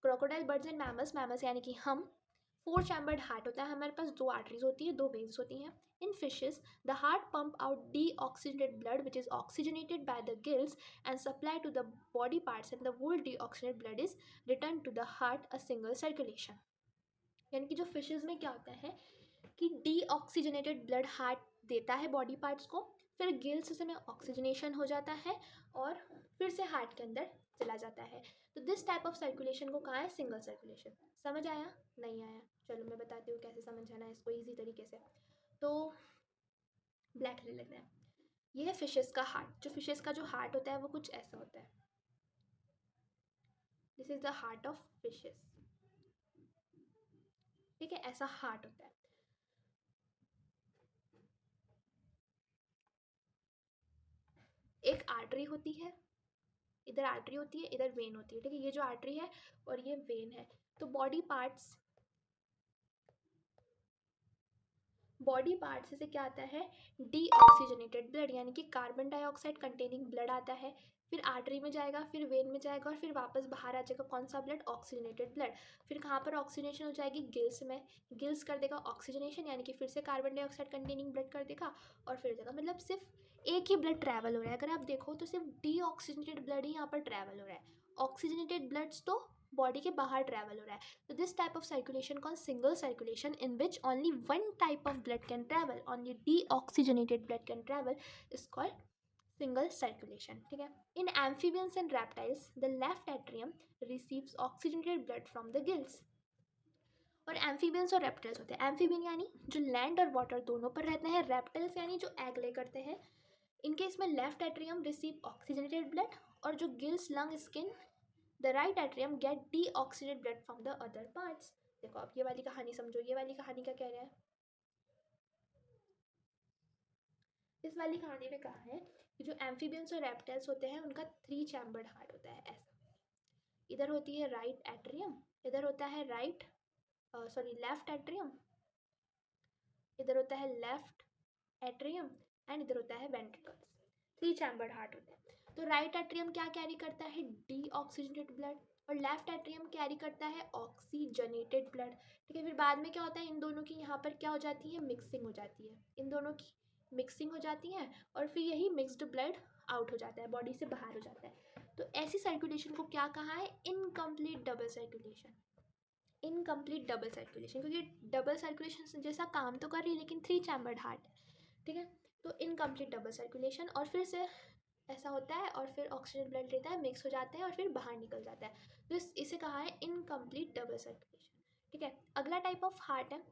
Crocodile, birds and mammals यानी कि हम, फोर चैम्बर्ड हार्ट होता है, हमारे पास दो आर्टरीज होती है, दो वेन्स होती हैं. In fishes the heart pump out deoxygenated blood which is oxygenated by the gills and supplied to the body parts, and the whole deoxygenated blood is returned to the heart a single circulation. यानी कि जो fishes में क्या होता है कि deoxygenated blood heart देता है बॉडी पार्ट्स को, फिर गिल्स से में ऑक्सीजनेशन हो जाता है और फिर से हार्ट के अंदर चला जाता है. तो दिस टाइप ऑफ सर्कुलेशन को कहा है सिंगल सर्कुलेशन. समझ आया? नहीं आया? चलो मैं बताती हूँ कैसे समझाना है इसको ईजी तरीके से. तो ब्लैक ले लेते हैं. ये है फिशेस का हार्ट. जो फिशेस का जो हार्ट होता है वो कुछ ऐसा होता है. This is the heart of fishes. ठीक है, ऐसा हार्ट होता है. एक आर्टरी होती है, इधर आर्टरी होती है, इधर वेन होती है. ठीक है, ये जो आर्टरी है और ये वेन है. तो बॉडी पार्ट्स से क्या आता है? डीऑक्सीजनेटेड ब्लड, यानी कि कार्बन डाइऑक्साइड कंटेनिंग ब्लड आता है, फिर आर्टरी में जाएगा, फिर वेन में जाएगा और फिर वापस बाहर आ जाएगा. कौन सा ब्लड? Oxygenated blood. फिर कहाँ पर ऑक्सीजनेशन हो जाएगी? गिल्स में. गिल्स कर देगा ऑक्सीजनेशन, यानी कि फिर से कार्बन डाइऑक्साइड कंटेनिंग ब्लड कर देगा और फिर जाएगा. मतलब सिर्फ एक ही ब्लड ट्रैवल हो रहा है. अगर आप देखो तो सिर्फ डीऑक्सीजनेटेड ब्लड ही यहाँ पर ट्रैवल हो रहा है. ऑक्सीजनेटेड ब्लड्स तो बॉडी के बाहर ट्रैवल हो रहा है. So this type of circulation called single circulation, in which only one type of blood can travel, only deoxygenated blood can travel, is called single circulation, ठीक है। In amphibians and reptiles the left atrium receives oxygenated blood from the gills. और amphibians और reptiles होते हैं, amphibian यानी जो land और water दोनों पर रहते हैं, रेप्टाइल्स यानी जो एग ले करते हैं। इनके इसमें left atrium receive oxygenated blood, और जो gills, lung, skin, the right atrium get deoxygenated blood from the other parts. देखो अब ये वाली कहानी समझो, ये वाली कहानी क्या कह रहा है। इस वाली कहानी में कहा है कि जो एम्फीबियंस और रेप्टाइल्स होते हैं उनका 3 चैम्बर्ड हार्ट होता है ऐसा। इधर होती है राइट एट्रियम, इधर होता है लेफ्ट एट्रियम, इधर होता है लेफ्ट एट्रियम, एंड इधर होता है वेंट्रिकल्स। 3 चैम्बर्ड हार्ट होते हैं। तो राइट एट्रियम क्या कैरी करता है, डी ऑक्सीजनेटेड ब्लड, और लेफ्ट एट्रियम कैरी करता है ऑक्सीजनेटेड ब्लड, ठीक है। फिर बाद में क्या होता है, इन दोनों की यहाँ पर क्या हो जाती है, मिक्सिंग हो जाती है, इन दोनों की मिक्सिंग हो जाती है, और फिर यही मिक्स्ड ब्लड आउट हो जाता है, बॉडी से बाहर हो जाता है। तो ऐसी सर्कुलेशन को क्या कहा है, incomplete double circulation. Incomplete double circulation, क्योंकि डबल सर्कुलेशन जैसा काम तो कर रही है लेकिन 3 चैम्बर्ड हार्ट है, ठीक है। तो इनकम्प्लीट डबल सर्कुलेशन, और फिर से ऐसा होता है, और फिर ऑक्सीजन ब्लड लेता है, मिक्स हो जाते हैं और फिर बाहर निकल जाता है। तो इसे कहा है इनकम्प्लीट डबल सर्कुलेशन, ठीक है। अगला टाइप ऑफ हार्ट है,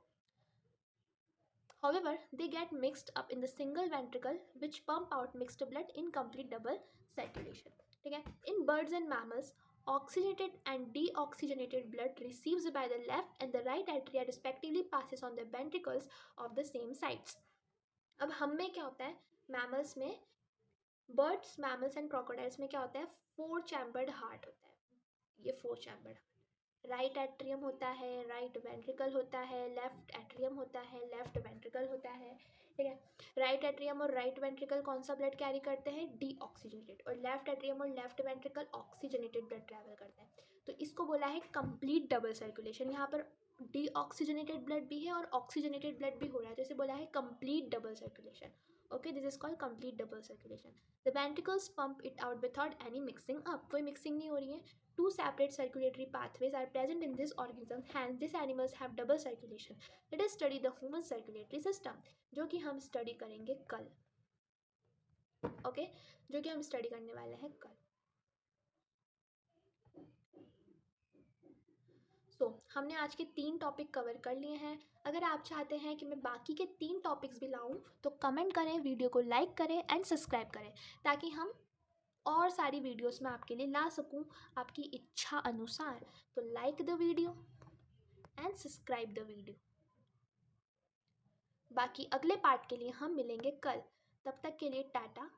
however they get mixed up in the single ventricle which pump out mixed blood in complete double circulation, ठीक है। in birds and mammals oxygenated and deoxygenated blood received by the left and the right atria respectively passes on the ventricles of the same sides। अब हम में क्या होता है, mammals में, birds, mammals and crocodiles में क्या होता है, 4 चैम्बर्ड हार्ट होता है। ये 4 चैम्बर्ड, राइट एट्रियम होता है, राइट वेंट्रिकल होता है, लेफ्ट एट्रियम होता है, लेफ्ट वेंट्रिकल होता है, ठीक है। राइट एट्रियम और राइट वेंट्रिकल कौन सा ब्लड कैरी करते हैं, डी ऑक्सीजनेटेड, और लेफ्ट एट्रियम और left ventricle oxygenated blood travel करते हैं। तो इसको बोला है कंप्लीट डबल सर्कुलेशन। यहाँ पर डी ऑक्सीजनेटेड ब्लड भी है और ऑक्सीजनेटेड ब्लड भी हो रहा है, तो इसे बोला है complete double circulation. Okay, this is called complete double circulation. The ventricles pump it out without any mixing up, कोई मिक्सिंग नहीं हो रही है। Two separate circulatory pathways are present in this organism, hence these animals have double circulation. Let us study the human circulatory system, जो कि हम study करेंगे कल। ओके, जो कि हम स्टडी करने वाले हैं कल। हमने आज के 3 टॉपिक कवर कर लिए हैं। अगर आप चाहते हैं कि मैं बाकी के 3 टॉपिक्स भी लाऊं तो कमेंट करें, वीडियो को लाइक करें एंड सब्सक्राइब करें, ताकि हम और सारी वीडियोस में आपके लिए ला सकूं आपकी इच्छा अनुसार। तो like the video and subscribe the video. बाकी अगले पार्ट के लिए हम मिलेंगे कल, तब तक के लिए टाटा।